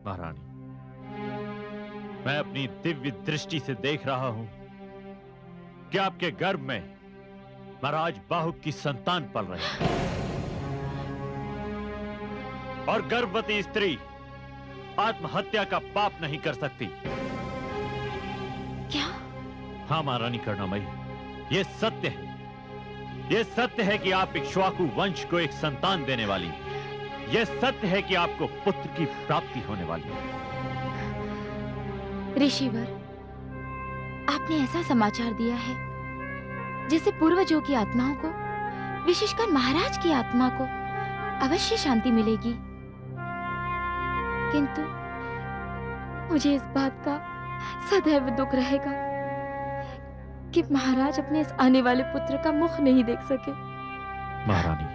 महारानी, मैं अपनी दिव्य दृष्टि से देख रहा हूं कि आपके गर्भ में महाराज बाहुक की संतान पल रही है और गर्भवती स्त्री आत्महत्या का पाप नहीं कर सकती। क्या? हाँ महारानी करुणामयी, ये सत्य है। ये सत्य है कि आप इक्ष्वाकु वंश को एक संतान देने वाली हैं। यह सत्य है कि आपको पुत्र की प्राप्ति होने वाली है। ऋषिवर, आपने ऐसा समाचार दिया है जिससे पूर्वजों की आत्माओं को, विशेषकर महाराज की आत्मा को अवश्य शांति मिलेगी। किंतु मुझे इस बात का सदैव दुख रहेगा कि महाराज अपने इस आने वाले पुत्र का मुख नहीं देख सके। महारानी,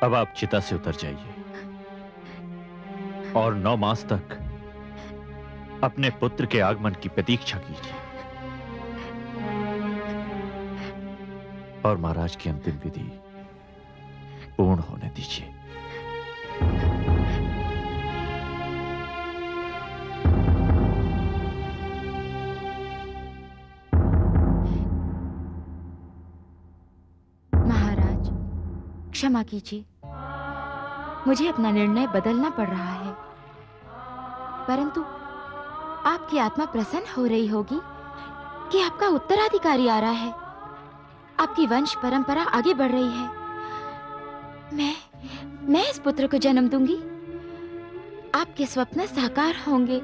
अब आप चिता से उतर जाइए और 9 मास तक अपने पुत्र के आगमन की प्रतीक्षा कीजिए और महाराज की अंतिम विधि पूर्ण होने दीजिए। महाराज, क्षमा कीजिए, मुझे अपना निर्णय बदलना पड़ रहा है, परंतु आपकी आत्मा प्रसन्न हो रही होगी कि आपका उत्तराधिकारी आ रहा है, आपकी वंश परंपरा आगे बढ़ रही है। मैं इस पुत्र को जन्म दूंगी, आपके स्वप्न साकार होंगे।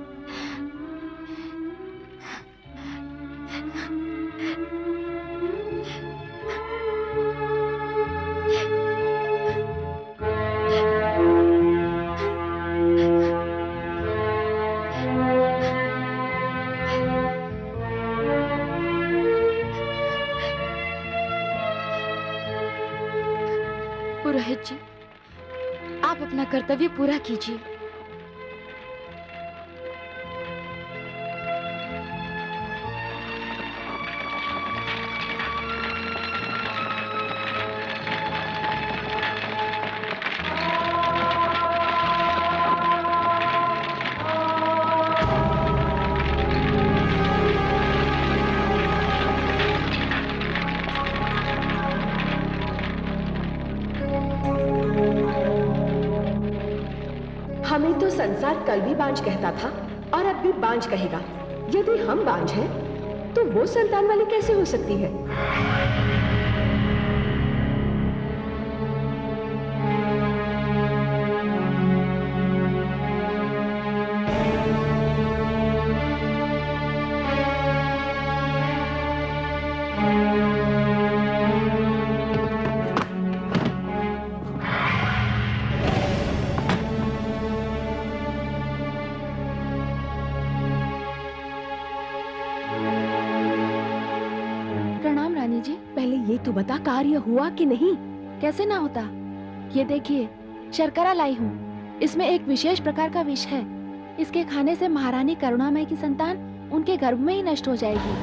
पुरोहित जी, आप अपना कर्तव्य पूरा कीजिए। हमें तो संसार कल भी बांझ कहता था और अब भी बांझ कहेगा। यदि हम बांझ हैं, तो वो संतान वाली कैसे हो सकती है? ये तो बता, कार्य हुआ कि नहीं? कैसे ना होता? ये देखिए, शर्करा लाई हूँ। इसमें एक विशेष प्रकार का विष है। इसके खाने से महारानी करुणामयी की संतान उनके गर्भ में ही नष्ट हो जाएगी,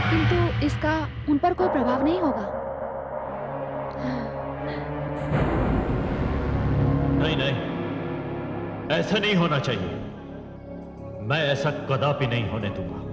किंतु इसका उन पर कोई प्रभाव नहीं होगा। नहीं नहीं, ऐसा नहीं होना चाहिए। मैं ऐसा कदापि नहीं होने दूंगा।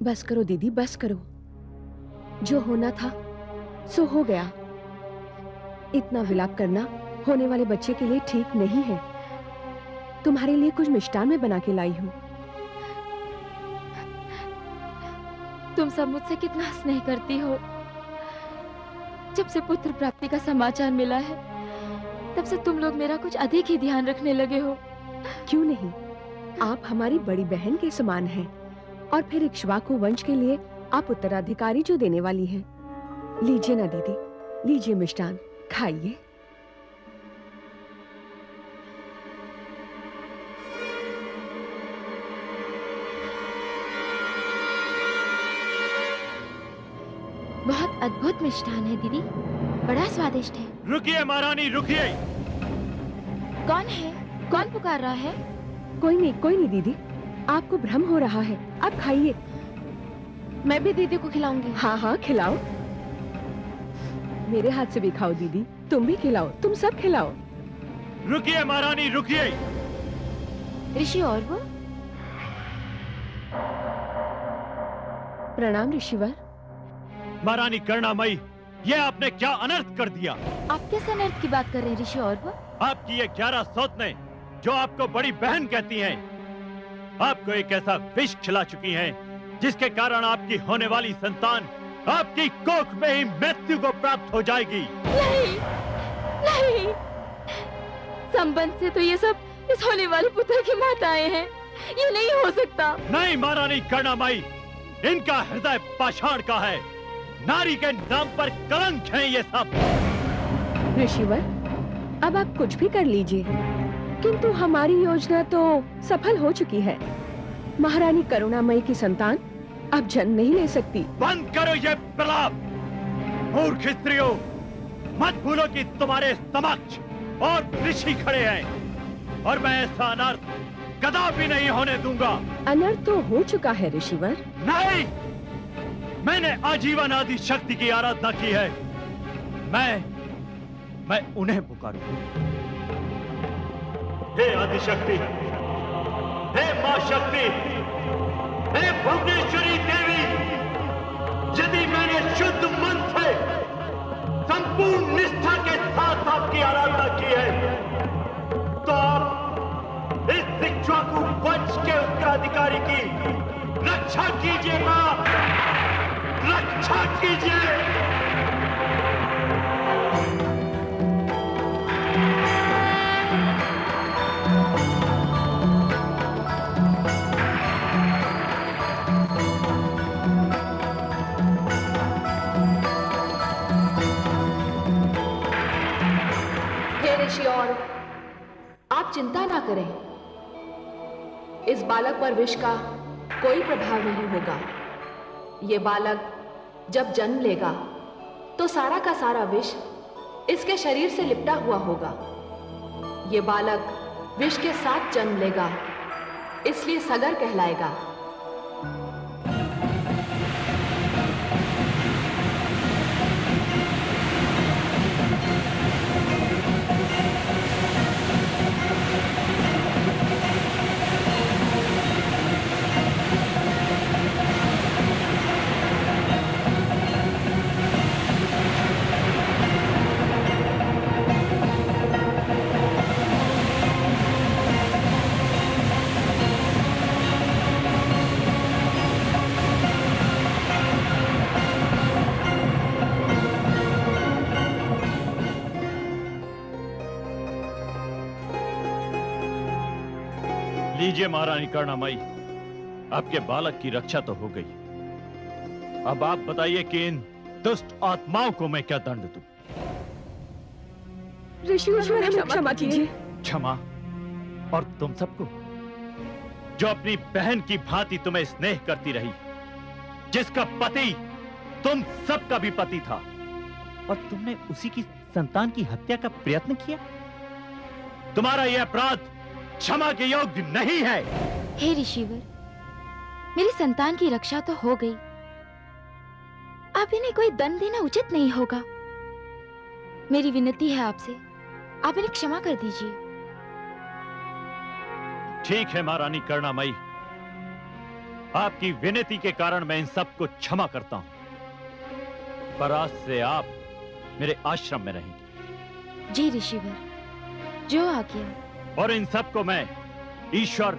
बस करो दीदी, बस करो। जो होना था सो हो गया। इतना विलाप करना होने वाले बच्चे के लिए ठीक नहीं है। तुम्हारे लिए कुछ मिष्टान में बना के लाई हूँ। तुम सब मुझसे कितना स्नेह करती हो। जब से पुत्र प्राप्ति का समाचार मिला है, तब से तुम लोग मेरा कुछ अधिक ही ध्यान रखने लगे हो। क्यों नहीं, आप हमारी बड़ी बहन के समान हैं। और फिर इक्ष्वाकु वंश के लिए आप उत्तराधिकारी जो देने वाली हैं। लीजिए ना दीदी, लीजिए मिष्टान, खाइए। अद्भुत मिष्ठान है दीदी, बड़ा स्वादिष्ट है। रुकिए महारानी, रुकिए। कौन है? कौन पुकार रहा है? कोई नहीं दीदी, आपको भ्रम हो रहा है। आप खाइए। मैं भी दीदी को खिलाऊंगी। हाँ हाँ खिलाओ, मेरे हाथ से भी खाओ दीदी, तुम भी खिलाओ, तुम सब खिलाओ। रुकिए महारानी, रुकिए। ऋषि और वो? प्रणाम ऋषिवर। महारानी करुणामयी, ये आपने क्या अनर्थ कर दिया? आप किस अनर्थ की बात कर रहे हैं ऋषि और वो? आपकी ये 11 सौतें जो आपको बड़ी बहन कहती हैं, आपको एक ऐसा विष खिला चुकी हैं जिसके कारण आपकी होने वाली संतान आपकी कोख में ही मृत्यु को प्राप्त हो जाएगी। नहीं, नहीं, संबंध से तो ये सब इस होने वाले पुत्र की माताएं हैं। ये नहीं हो सकता। नहीं महारानी करुणामयी, इनका हृदय पाषाण का है, नारी के नाम पर कलंक है ये सब। ऋषिवर, अब आप कुछ भी कर लीजिए, किंतु हमारी योजना तो सफल हो चुकी है। महारानी करुणामयी की संतान अब जन्म नहीं ले सकती। बंद करो ये प्रलाप, मूर्ख स्त्रियों। मत भूलो कि तुम्हारे समक्ष और ऋषि खड़े हैं और मैं ऐसा अनर्थ कदापि नहीं होने दूंगा। अनर्थ तो हो चुका है ऋषिवर। नहीं, मैंने आजीवन आदि शक्ति की आराधना की है। मैं उन्हें पुकारूंगा। हे आदिशक्ति, हे मां शक्ति, हे भुवनेश्वरी देवी, यदि मैंने शुद्ध मन से संपूर्ण निष्ठा के साथ आपकी आराधना की है, तो आप इस इक्ष्वाकु वंश के उत्तराधिकारी की रक्षा कीजिए मां, रक्षा कीजिए। और आप चिंता ना करें, इस बालक पर विष का कोई प्रभाव नहीं होगा। ये बालक जब जन्म लेगा तो सारा का सारा विष इसके शरीर से लिपटा हुआ होगा। ये बालक विष के साथ जन्म लेगा, इसलिए सगर कहलाएगा। लीजिए महारानी करुणामयी, आपके बालक की रक्षा तो हो गई। अब आप बताइए कि इन दुष्ट आत्माओं को मैं क्या दंड दूं? ऋषिवर, हमें क्षमा कीजिए। क्षमा? और तुम सबको, जो अपनी बहन की भांति तुम्हें स्नेह करती रही, जिसका पति तुम सबका भी पति था, और तुमने उसी की संतान की हत्या का प्रयत्न किया। तुम्हारा यह अपराध क्षमा के योग्य नहीं है। हे ऋषिवर, मेरी संतान की रक्षा तो हो गई, अब इन्हें कोई दंड देना उचित नहीं होगा। मेरी विनती है आपसे, आप इन्हें क्षमा कर दीजिए। ठीक है महारानी करुणामयी, आपकी विनती के कारण मैं इन सबको क्षमा करता हूं, पर आज से आप मेरे आश्रम में रहेंगे। जी ऋषिवर, जो आज्ञा। और इन सबको मैं ईश्वर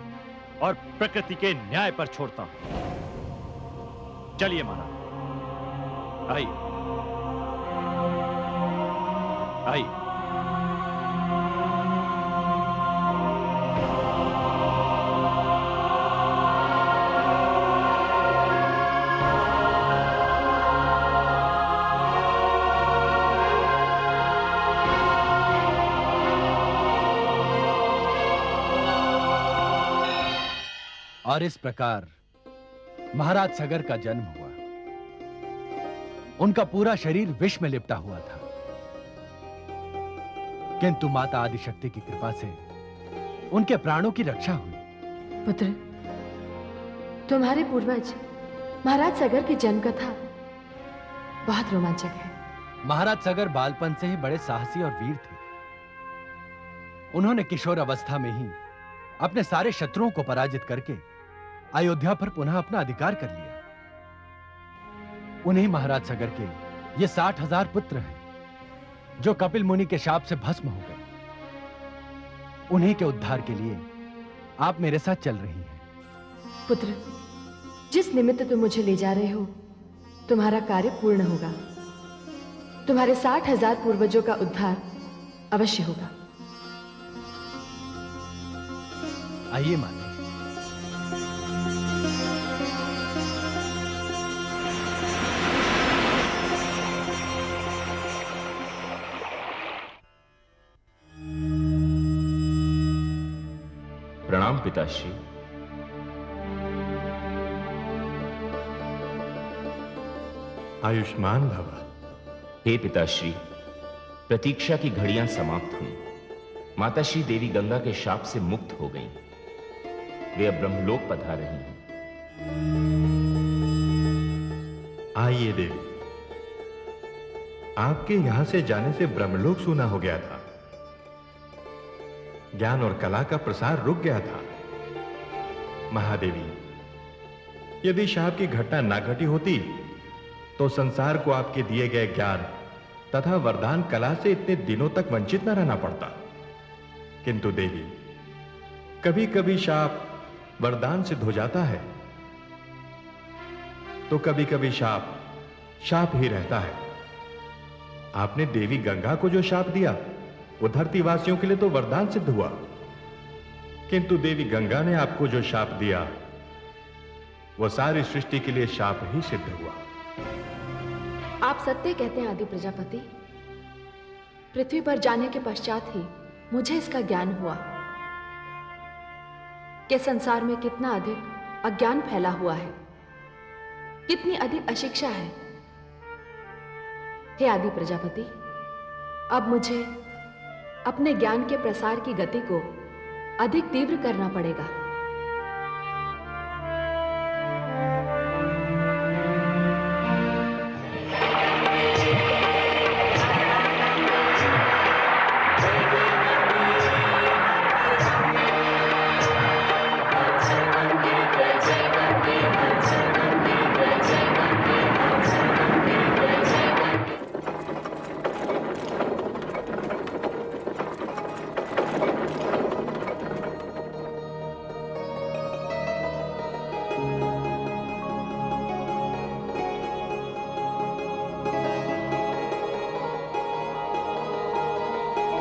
और प्रकृति के न्याय पर छोड़ता हूं। चलिए माना, आइए आइए। और इस प्रकार महाराज सगर का जन्म हुआ। उनका पूरा शरीर विष में लिपटा हुआ था, किंतु माता आदिशक्ति की कृपा से उनके प्राणों की रक्षा हुई। पुत्र, तुम्हारे पूर्वज महाराज सगर की जन्म कथा बहुत रोमांचक है। महाराज सगर बालपन से ही बड़े साहसी और वीर थे। उन्होंने किशोर अवस्था में ही अपने सारे शत्रुओं को पराजित करके अयोध्या पर पुनः अपना अधिकार कर लिया। उन्हीं महाराज सगर के ये 60,000 पुत्र हैं जो कपिल मुनि के शाप से भस्म हो गए। उन्हीं के उद्धार के लिए आप मेरे साथ चल रही हैं। पुत्र, जिस निमित्त तुम मुझे ले जा रहे हो, तुम्हारा कार्य पूर्ण होगा। तुम्हारे 60,000 पूर्वजों का उद्धार अवश्य होगा। आइए माता। प्रणाम पिताश्री। आयुष्मान भव। हे पिताश्री, प्रतीक्षा की घड़ियां समाप्त हुई। माताश्री देवी गंगा के शाप से मुक्त हो गईं। वे अब ब्रह्मलोक पधार रही हैं। आइए देवी, आपके यहां से जाने से ब्रह्मलोक सूना हो गया था। ज्ञान और कला का प्रसार रुक गया था। महादेवी, यदि शाप की घटना ना घटी होती तो संसार को आपके दिए गए ज्ञान तथा वरदान कला से इतने दिनों तक वंचित न रहना पड़ता। किंतु देवी, कभी कभी शाप वरदान सिद्ध हो जाता है, तो कभी कभी शाप शाप ही रहता है। आपने देवी गंगा को जो शाप दिया वो धरतीवासियों के लिए तो वरदान सिद्ध हुआ, किंतु देवी गंगा ने आपको जो शाप दिया वो सारी सृष्टि के लिए शाप ही सिद्ध हुआ। आप सत्य कहते हैं आदि प्रजापति। पृथ्वी पर जाने के पश्चात ही मुझे इसका ज्ञान हुआ कि संसार में कितना अधिक अज्ञान फैला हुआ है, कितनी अधिक अशिक्षा है। हे आदि प्रजापति, अब मुझे अपने ज्ञान के प्रसार की गति को अधिक तीव्र करना पड़ेगा।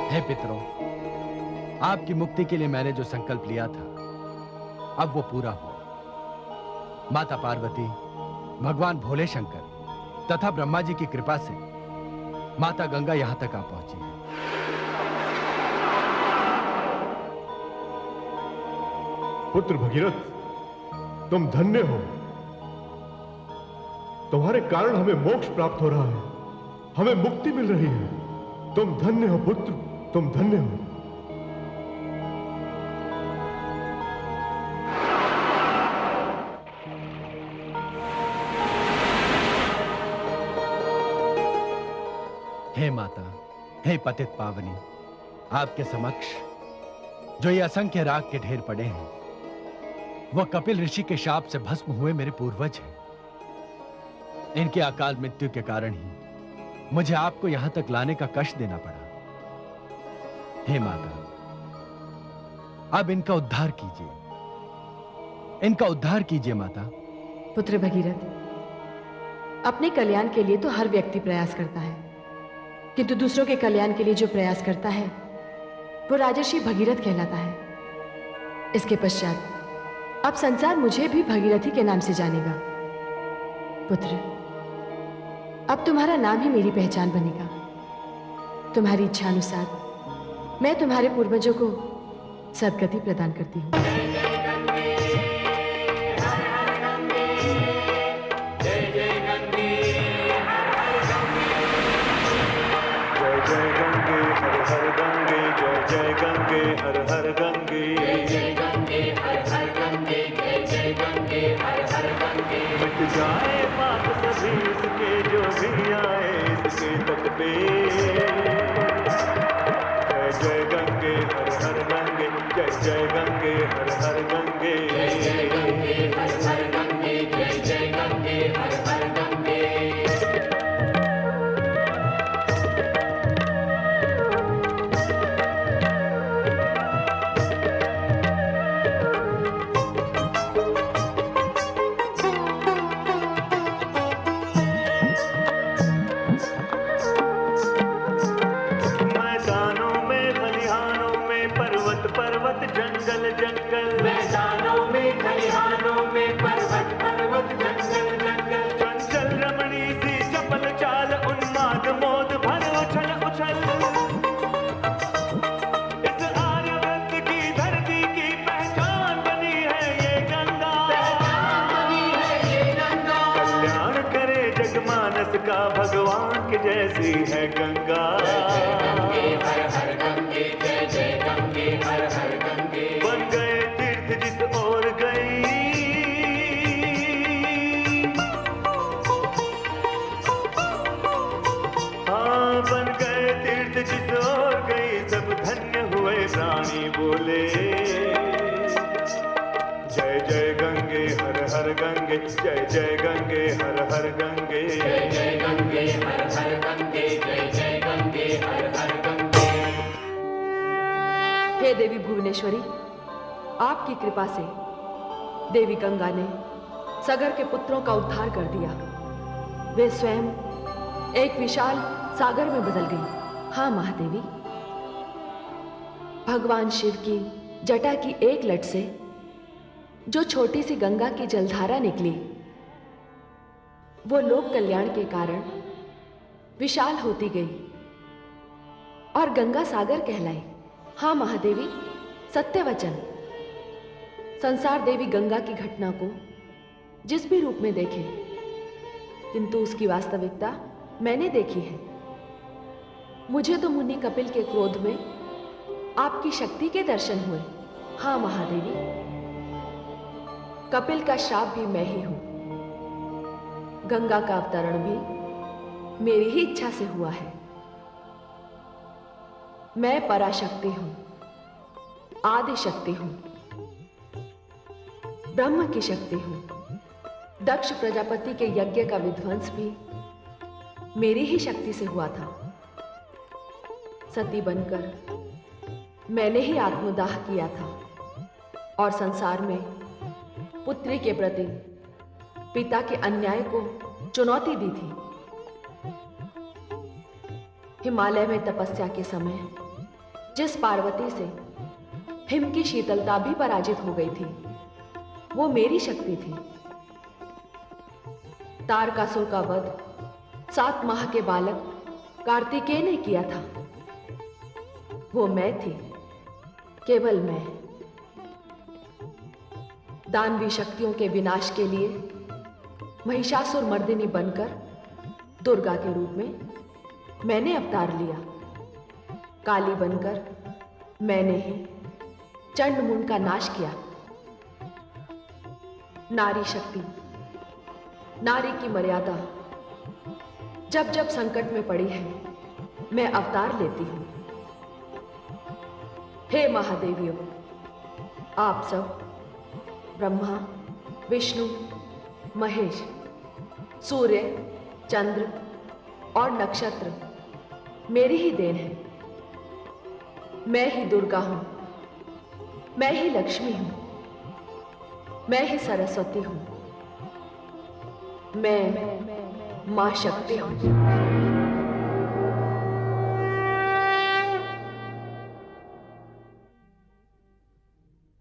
हे पितरों, आपकी मुक्ति के लिए मैंने जो संकल्प लिया था अब वो पूरा हुआ। माता पार्वती, भगवान भोले शंकर तथा ब्रह्मा जी की कृपा से माता गंगा यहां तक आ पहुंची है। पुत्र भगीरथ, तुम धन्य हो। तुम्हारे कारण हमें मोक्ष प्राप्त हो रहा है, हमें मुक्ति मिल रही है। तुम धन्य हो पुत्र, तुम धन्य हो। हे माता, हे पतित पावनी, आपके समक्ष जो ये असंख्य राग के ढेर पड़े हैं वह कपिल ऋषि के शाप से भस्म हुए मेरे पूर्वज हैं। इनके अकाल मृत्यु के कारण ही मुझे आपको यहां तक लाने का कष्ट देना पड़ा। हे माता, अब इनका उद्धार कीजिए, इनका उद्धार कीजिए माता। पुत्र भगीरथ, अपने कल्याण के लिए तो हर व्यक्ति प्रयास करता है, किंतु दूसरों के कल्याण के लिए जो प्रयास करता है वो राजर्षि भगीरथ कहलाता है। इसके पश्चात अब संसार मुझे भी भगीरथी के नाम से जानेगा। पुत्र, अब तुम्हारा नाम ही मेरी पहचान बनेगा। तुम्हारी इच्छा अनुसार मैं तुम्हारे पूर्वजों को सद्गति प्रदान करती हूँ। जाए पाप सभी इसके जो भी आए इसके तट पे। जय जय गंगे हर हर गंगे, जय जय गंगे हर हर गंगे, जय जय गंगे हर हर गंगे, जय जय गंगे हर हर गंगे। जंगल जंगल मैदानों में खलिहानों में पर्वत पर्वत जंगल जंगल, चंचल रमणी सी चपल चाल उन्माद मोद भर उछल उछल। इस आर्यव्रत की धरती की पहचान बनी है ये गंगा, बनी है ये गंगा। कल्याण करे जगमानस का भगवान की जैसी है गंगा। गंगे हर हर गंगे, जय जय गंगे हर हर गंगे। बन गए तीर्थ जिस ओर गई, हाँ बन गए तीर्थ जिस ओर गई, सब धन्य हुए प्राणी बोले। जय जय गंगे हर हर गंगे, जय जय गंगे हर हर गंगे, जय जय गंगे हर हर गंगे, जय जय गंगे हर हर गंगे। हे देवी भुवनेश्वरी, आपकी कृपा से देवी गंगा ने सगर के पुत्रों का उद्धार कर दिया। वे स्वयं एक विशाल सागर में बदल गई। हाँ महादेवी, भगवान शिव की जटा की एक लट से जो छोटी सी गंगा की जलधारा निकली, वो लोक कल्याण के कारण विशाल होती गई और गंगा सागर कहलाई। हाँ महादेवी, सत्य वचन। संसार देवी गंगा की घटना को जिस भी रूप में देखे, किंतु उसकी वास्तविकता मैंने देखी है। मुझे तो मुनि कपिल के क्रोध में आपकी शक्ति के दर्शन हुए। हाँ महादेवी, कपिल का श्राप भी मैं ही हूं। गंगा का अवतरण भी मेरी ही इच्छा से हुआ है। मैं पराशक्ति हूं, आदि शक्ति हूं, ब्रह्म की शक्ति हूं। दक्ष प्रजापति के यज्ञ का विध्वंस भी मेरी ही शक्ति से हुआ था। सती बनकर मैंने ही आत्मदाह किया था और संसार में पुत्री के प्रति पिता के अन्याय को चुनौती दी थी। हिमालय में तपस्या के समय जिस पार्वती से हिम की शीतलता भी पराजित हो गई थी, वो मेरी शक्ति थी। तारकासुर का वध 7 माह के बालक कार्तिकेय ने किया था। वो मैं थी, केवल मैं। दानवी शक्तियों के विनाश के लिए महिषासुर मर्दिनी बनकर दुर्गा के रूप में मैंने अवतार लिया। काली बनकर मैंने ही चंडमुंड का नाश किया। नारी शक्ति, नारी की मर्यादा जब जब संकट में पड़ी है, मैं अवतार लेती हूं। हे महादेवियों, आप सब ब्रह्मा, विष्णु, महेश, सूर्य, चंद्र और नक्षत्र मेरी ही देन है। मैं ही दुर्गा हूं, मैं ही लक्ष्मी हूं, मैं ही सरस्वती हूं, मैं मां शक्ति हूं।